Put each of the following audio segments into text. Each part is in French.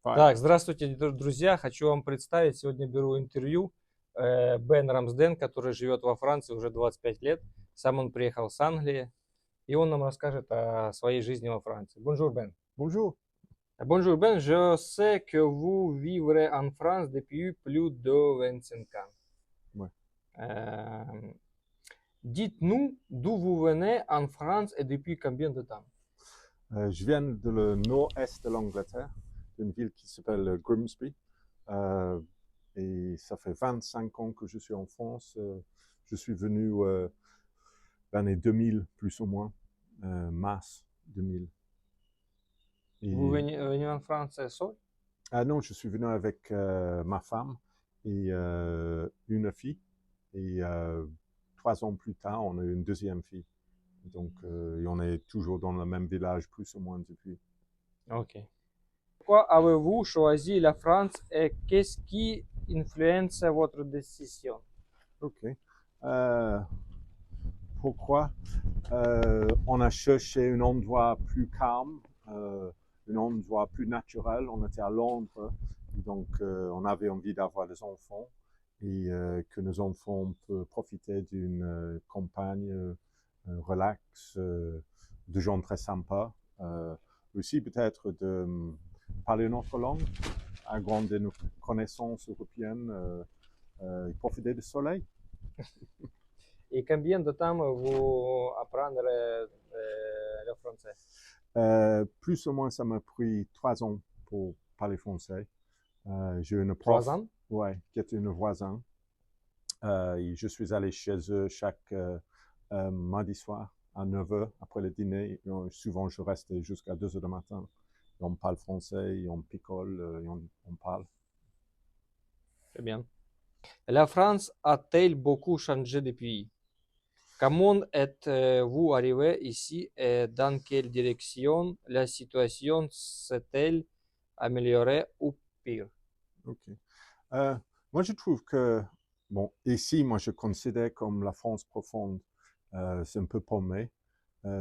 Так, здравствуйте, друзья. Хочу вам представить, сегодня беру интервью Бен Рамсден, который живет во Франции уже 25 лет. Сам он приехал с Англии, и он нам расскажет о своей жизни во Франции. Bonjour, Ben. Bonjour. Bonjour, Ben. Je sais que vous vivrez en France depuis plus de 25 ans. Ouais. Dites-nous d'où vous venez en France et depuis combien de temps? Je viens de le nord-est de l'Angleterre, d'une ville qui s'appelle Grimsby. Et ça fait 25 ans que je suis en France. Je suis venu l'année 2000, plus ou moins, mars 2000. Et, Vous venez en France seul? Ah non, je suis venu avec ma femme et une fille. Et 3 ans plus tard, on a eu une deuxième fille. Donc, et on est toujours dans le même village, plus ou moins, depuis. Ok. Pourquoi avez-vous choisi la France et qu'est-ce qui influence votre décision? Ok. Pourquoi on a cherché un endroit plus calme, un endroit plus naturel. On était à Londres, donc on avait envie d'avoir des enfants et que nos enfants peuvent profiter d'une campagne relax, de gens très sympas. Aussi peut-être de parler une autre langue, agrandir nos connaissances européennes et profiter du soleil. Et combien de temps vous apprendrez le français? Plus ou moins, ça m'a pris 3 ans pour parler français. J'ai une prof, 3 ans? ouais, qui était une voisine. Et je suis allé chez eux chaque mardi soir à 9h après le dîner. Souvent, je restais jusqu'à 2h du matin. Et on parle français, et on picole, et on parle. Très bien. La France a-t-elle beaucoup changé depuis? Comment êtes-vous arrivé ici et dans quelle direction la situation s'est-elle améliorée ou pire? Ok. Moi, je trouve que, bon, ici, moi, je considère comme la France profonde. C'est un peu paumé.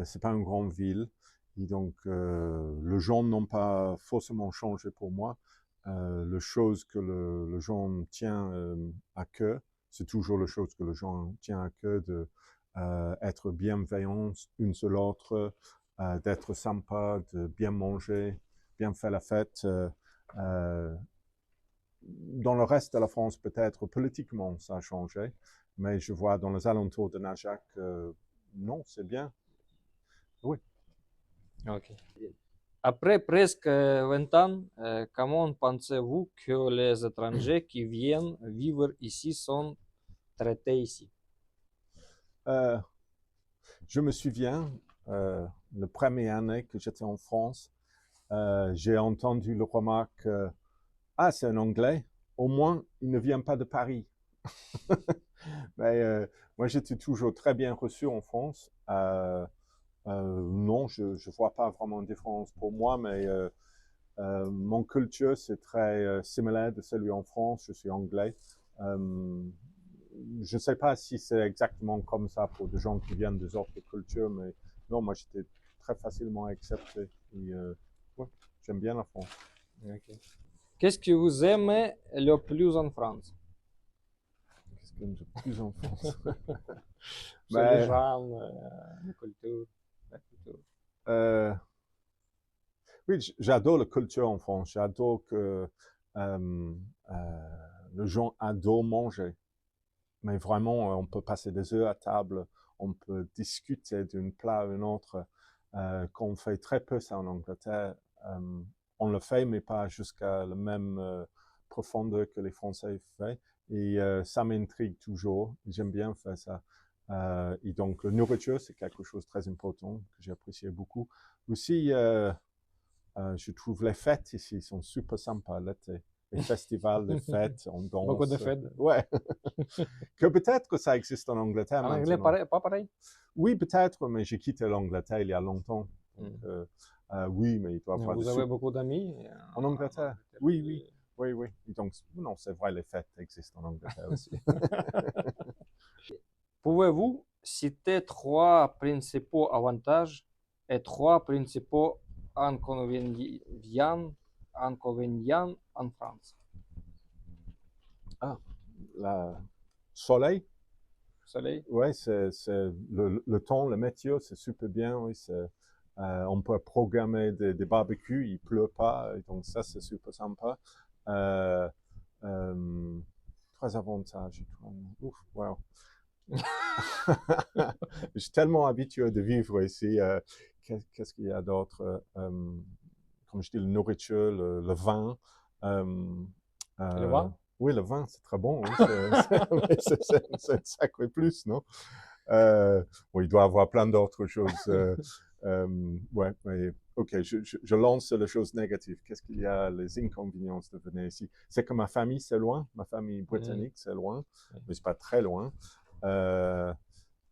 C'est pas une grande ville. Et donc, les gens n'ont pas forcément changé pour moi. Les choses que le gens tient à cœur, c'est toujours les choses que le gens tient à cœur de être bienveillant une sur l'autre, d'être sympa, de bien manger, bien faire la fête. Dans le reste de la France, peut-être politiquement, ça a changé, mais je vois dans les alentours de Najac, non, c'est bien. Oui. Ok. Après presque 20 ans, comment pensez-vous que les étrangers qui viennent vivre ici sont traités ici? Je me souviens, la première année que j'étais en France, j'ai entendu le remarque, ah, c'est un Anglais, au moins, il ne vient pas de Paris. Mais moi, j'étais toujours très bien reçu en France. Non, je ne vois pas vraiment de différence pour moi, mais mon culture, c'est très similaire de celui en France. Je suis anglais. Je ne sais pas si c'est exactement comme ça pour des gens qui viennent des autres cultures, mais non, moi, j'étais très facilement accepté. Et ouais, j'aime bien la France. Ok. Qu'est-ce que vous aimez le plus en France? Qu'est-ce que j'aime le plus en France? C'est les Mais, gens, la culture. euh, oui, j'adore la culture en France. J'adore que les gens adorent manger. Mais vraiment, on peut passer des heures à table, on peut discuter d'un plat à un autre. Qu'on fait très peu ça en Angleterre. On le fait, mais pas jusqu'à la même profondeur que les Français font. Et ça m'intrigue toujours. J'aime bien faire ça. Et donc, la nourriture, c'est quelque chose de très important que j'apprécie beaucoup. Aussi, je trouve les fêtes ici sont super sympas l'été. Les festivals, les fêtes, on danse. Beaucoup de fêtes. Ouais. Que peut-être que ça existe en Angleterre En anglais, maintenant. pas pareil? Oui, peut-être, mais j'ai quitté l'Angleterre il y a longtemps. Donc, oui, mais il doit y avoir Vous des avez beaucoup d'amis en Angleterre. Oui, oui, oui, oui. Et donc, non, c'est vrai, les fêtes existent en Angleterre aussi. Pouvez-vous citer 3 principaux avantages et 3 principaux inconvénients inconvénients en France? Le soleil, Soleil? ouais, c'est le temps, le météo, c'est super bien. Oui, on peut programmer des barbecues, il pleut pas, et donc ça, c'est super sympa. Euh, Trois avantages. Ouf, wow. Je suis tellement habitué de vivre ici. Qu'est-ce qu'il y a d'autre? Comme je dis, la nourriture, le vin. Le vin? Oui, le vin, c'est très bon. Oui, c'est un sacré plus, non? Bon, il doit y avoir plein d'autres choses. Ouais, mais ok, je lance les choses négatives. Qu'est-ce qu'il y a, les inconvénients de venir ici? C'est que ma famille, c'est loin. Ma famille britannique, c'est loin, mais c'est pas très loin.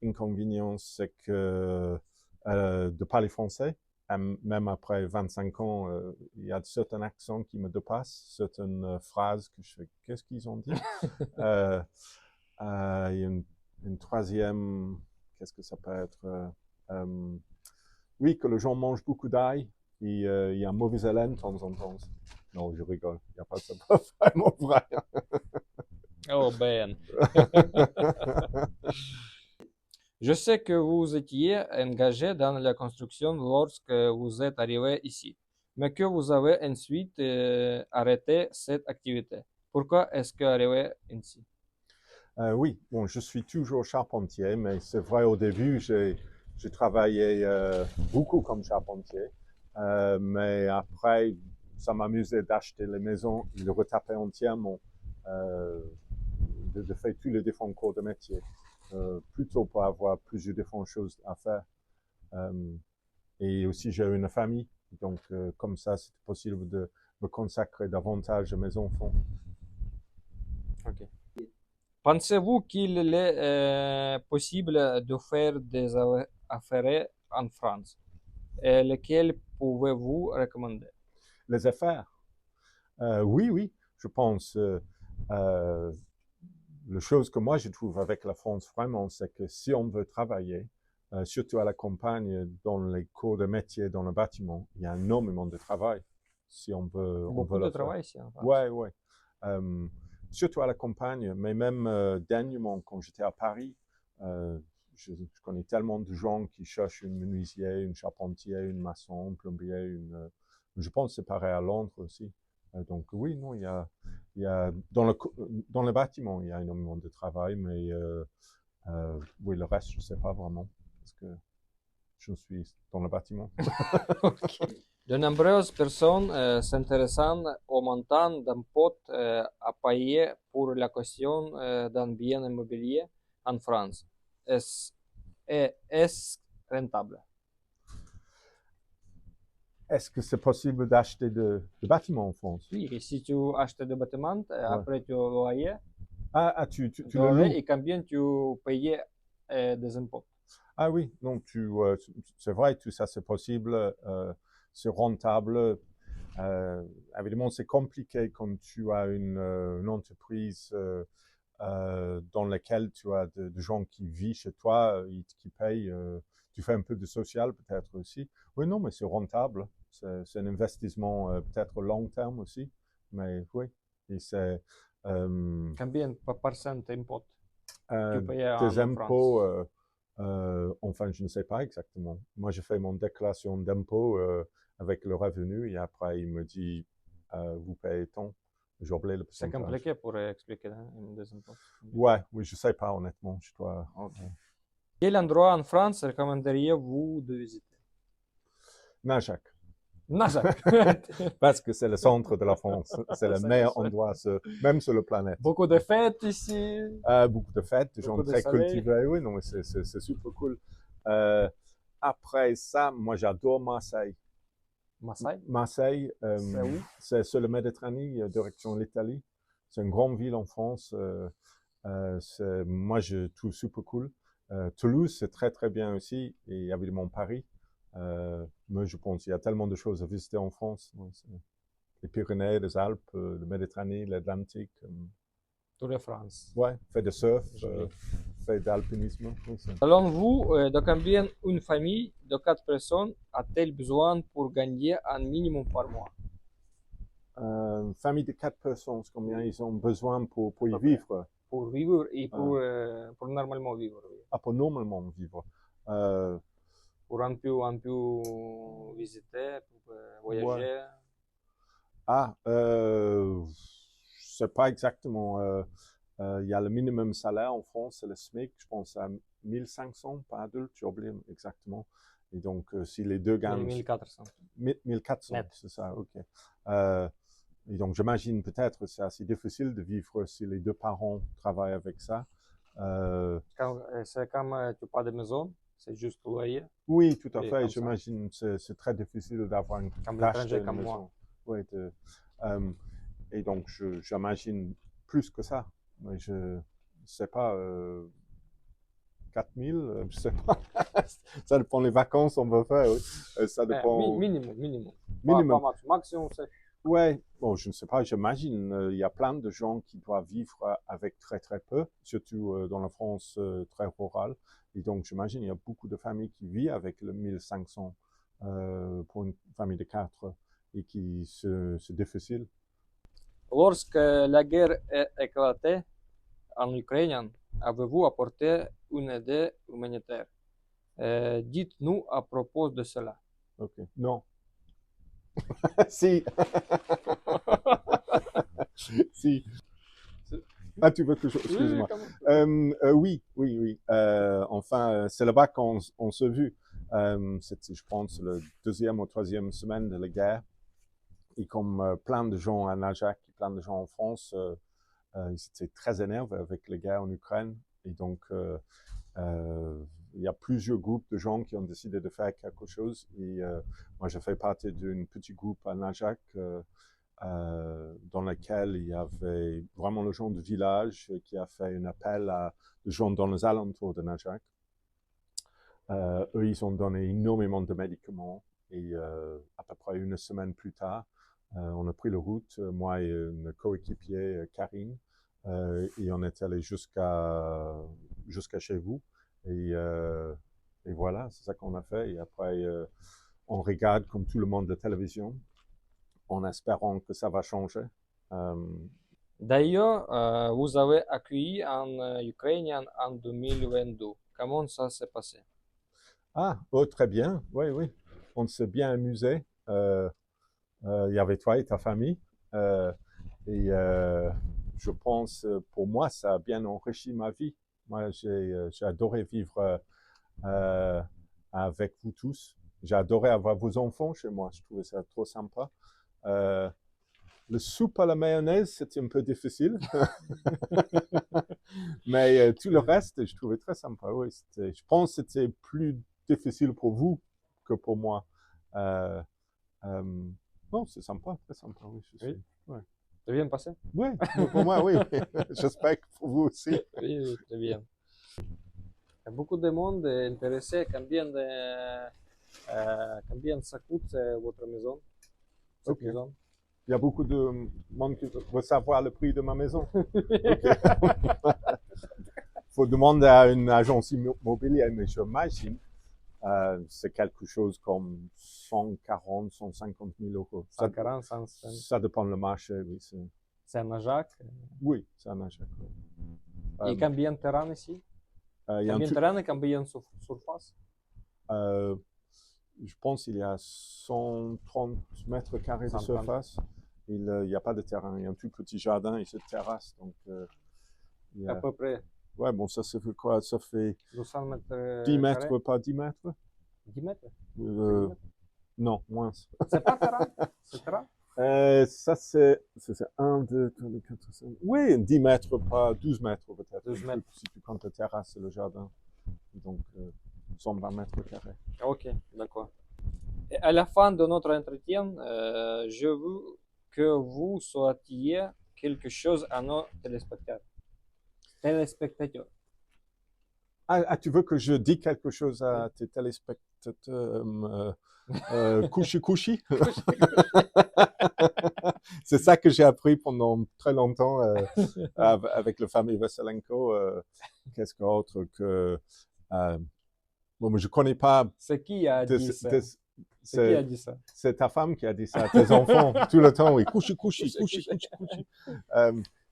Inconvénient, c'est que de parler français, même après 25 ans, il y a certains accents qui me dépassent, certaines phrases que je fais, qu'est-ce qu'ils ont dit? Il y a une troisième, qu'est-ce que ça peut être? Oui, que les gens mangent beaucoup d'ail et il y a une mauvaise haleine de temps en temps. Non, je rigole, il n'y a pas de ça, pas vraiment vrai. Oh Ben, je sais que vous étiez engagé dans la construction lorsque vous êtes arrivé ici, mais que vous avez ensuite arrêté cette activité. Pourquoi est-ce que arrivé ici? Oui, bon, je suis toujours charpentier, mais c'est vrai, au début, j'ai travaillé beaucoup comme charpentier, mais après, ça m'amusait d'acheter les maisons, de les retaper entièrement, euh, de faire tous les différents cours de métier, plutôt pour avoir plusieurs différentes choses à faire. Et aussi, j'ai une famille, donc comme ça, c'est possible de me consacrer davantage à mes enfants. Ok. Pensez-vous qu'il est possible de faire des affaires en France? Et lesquelles pouvez-vous recommander? Les affaires, oui, oui, je pense. La chose que moi je trouve avec la France vraiment, c'est que si on veut travailler, surtout à la campagne, dans les cours de métier, dans le bâtiment, il y a énormément de travail. Si on Beaucoup veut de le faire. travail ici en France. Ouais, ouais. Surtout à la campagne, mais même dernièrement, quand j'étais à Paris, euh, je connais tellement de gens qui cherchent une menuisier, une charpentier, une maçon, un plombier, je pense que c'est pareil à Londres aussi. Donc oui, non, il y a dans le bâtiment, il y a énormément de travail, mais oui, le reste, je ne sais pas vraiment, parce que je suis dans le bâtiment. Ok. De nombreuses personnes s'intéressent au montant d'impôt à payer pour l'acquisition d'un bien immobilier en France. Est-ce rentable? Est-ce que c'est possible d'acheter de bâtiments en France? Oui, et si tu achètes des bâtiments, Ouais. après tu loyer, Tu le loues? et combien tu payais des impôts? Ah oui, donc c'est vrai, tout ça c'est possible, c'est rentable. Évidemment, c'est compliqué quand tu as une entreprise dans laquelle tu as de gens qui vivent chez toi, qui payent. Tu fais un peu de social peut-être aussi. Oui, non, mais c'est rentable. C'est un investissement peut-être long terme aussi. Mais oui, et c'est Combien par cent d'impôts tu euh, payais des en France? impôts. Enfin, je ne sais pas exactement. Moi, je fais mon déclaration d'impôt avec le revenu et après, il me dit, vous payez tant. J'ai oublié le C'est pourcentage. compliqué pour expliquer hein, des impôts. Ouais, oui, je sais pas, honnêtement. Je dois. Ok. Quel endroit en France recommanderiez-vous de visiter? Najac, Najac. parce que c'est le centre de la France. C'est le Ça, meilleur ça. endroit, même sur la planète. Beaucoup de fêtes ici, Beaucoup de fêtes, des gens beaucoup de très soleil. cultivés. Oui, non, mais c'est super cool. Après ça, moi, j'adore Marseille. Marseille, Marseille, c'est où? c'est sur le Méditerranée, direction l'Italie. C'est une grande ville en France. Moi, je trouve super cool. Toulouse, c'est très, très bien aussi. Et évidemment, Paris. Moi, je pense qu'il y a tellement de choses à visiter en France. Ouais, les Pyrénées, les Alpes, le Méditerranée, l'Atlantique. Tour de France. Ouais, fait de surf, Joli. fait d'alpinisme. Oui, Selon vous, de combien une famille de 4 personnes a-t-elle besoin pour gagner un minimum par mois? une famille de 4 personnes, combien ils ont besoin pour y Parfait. vivre, Pour vivre et pour normalement vivre. Oui. pour normalement vivre. Euh, Pour un peu visiter, pour voyager. Je sais pas exactement. Il y a le minimum salaire en France, c'est le SMIC, je pense à 1500 par adulte, j'ai oublié exactement. Et donc, si les deux gagnent 1400. 1400, Net. c'est ça, ok. Et donc, j'imagine peut-être c'est assez difficile de vivre si les deux parents travaillent avec ça. C'est comme tu n'as pas de maison, c'est juste loyer. Oui, tout à Et fait. comme ça. J'imagine c'est très difficile d'avoir une Comme d'acheter l'étranger une comme maison. moi. Ouais, et donc, j'imagine plus que ça. Mais je sais pas, 4000, je sais pas. Ça dépend des vacances on va faire. Oui. Ça dépend. Minimum. Minimum. Pas maximum, c'est. Ouais, bon, je ne sais pas, j'imagine, il y a plein de gens qui doivent vivre avec très très peu, surtout dans la France très rurale. Et donc, j'imagine, il y a beaucoup de familles qui vivent avec le 1500 pour une famille de 4 et qui c'est difficile. Lorsque la guerre est éclatée en Ukraine, avez-vous apporté une aide humanitaire? Dites-nous à propos de cela. Ok, non. Si. Si. Ah, tu veux que je... Excuse-moi. Oui. Enfin, c'est là-bas qu'on s'est vu. C'était, je pense, le deuxième ou troisième semaine de la guerre. Et comme plein de gens à Najak et plein de gens en France, ils étaient très énervés avec la guerre en Ukraine. Et donc, il y a plusieurs groupes de gens qui ont décidé de faire quelque chose. Et moi, je fais partie d'un petit groupe à Najak dans lequel il y avait vraiment le gens du village qui a fait un appel à des gens dans les alentours de Najak. Eux, ils ont donné énormément de médicaments et à peu près une semaine plus tard, on a pris la route, moi et une coéquipier, Karine, et on est allé jusqu'à chez vous. Et voilà, c'est ça qu'on a fait. Et après, on regarde comme tout le monde la télévision, en espérant que ça va changer. D'ailleurs, vous avez accueilli un Ukrainien en 2022. Comment ça s'est passé? Ah, oh, très bien. Oui. On s'est bien amusé. Il y avait toi et ta famille. Et je pense, pour moi, ça a bien enrichi ma vie. Moi, j'ai adoré vivre avec vous tous. J'ai adoré avoir vos enfants chez moi. Je trouvais ça trop sympa. Le soupe à la mayonnaise, c'était un peu difficile. Mais tout le reste, je trouvais très sympa. Oui, je pense que c'était plus difficile pour vous que pour moi. Non, c'est sympa, très sympa. Oui, Oui. Ouais. C'est bien passé? Oui, pour moi, oui. J'espère que pour vous aussi. Oui, très bien. Il y a beaucoup de monde intéressé. Combien ça coûte votre maison? Cette Ok. maison? Il y a beaucoup de monde qui veut savoir le prix de ma maison. Faut demander à une agence immobilière, mais j'imagine c'est quelque chose comme 140, 150 000 euros. 140, 150. Ça dépend du marché, oui. C'est un Ajax. Oui, c'est un achat. Et combien de terrain ici? Il y a Combien de terrain et combien de surface? Je pense qu'il y a 130 mètres carrés de 130. surface. Il n'y a pas de terrain. Il y a un tout petit jardin et cette terrasse. Donc, il y À a... peu près Ouais, bon, ça fait quoi? Ça fait 200 mètres 10 mètres carrés? par 10 mètres? 10 mètres? Non, moins. C'est pas terrain? C'est terrain? Ça, c'est 1, 2, 3, 4, 5. Oui, 10 mètres par 12 mètres peut-être. 12 mètres. Si tu comptes la terrasse et le jardin. Donc, 120 mètres carrés. Ok, d'accord. Et à la fin de notre entretien, je veux que vous souhaitiez quelque chose à nos téléspectateurs. Ah, tu veux que je dise quelque chose à tes téléspectateurs couchi? C'est ça que j'ai appris pendant très longtemps avec la famille Veselenko. Qu'est-ce qu'autre que... bon, mais je connais pas... C'est qui a dit ça? C'est qui a dit ça? C'est ta femme qui a dit ça à tes enfants tout le temps, oui. Couchi, couchi, couchi, couchi, couchi.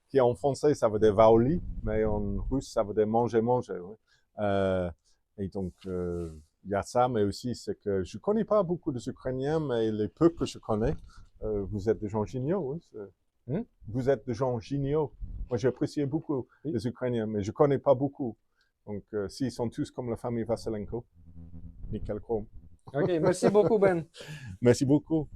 Qui en français, ça veut dire va au lit, mais en russe, ça veut dire manger, manger. Oui. Et donc, il y a ça, mais aussi, c'est que je connais pas beaucoup des Ukrainiens, mais les peu que je connais, vous êtes des gens géniaux, oui. Vous êtes des gens géniaux. Moi, j'ai apprécié beaucoup les Ukrainiens, mais je connais pas beaucoup. Donc, s'ils sont tous comme la famille Vassilenko, nickel chrome. Ok, merci beaucoup Ben. Merci beaucoup.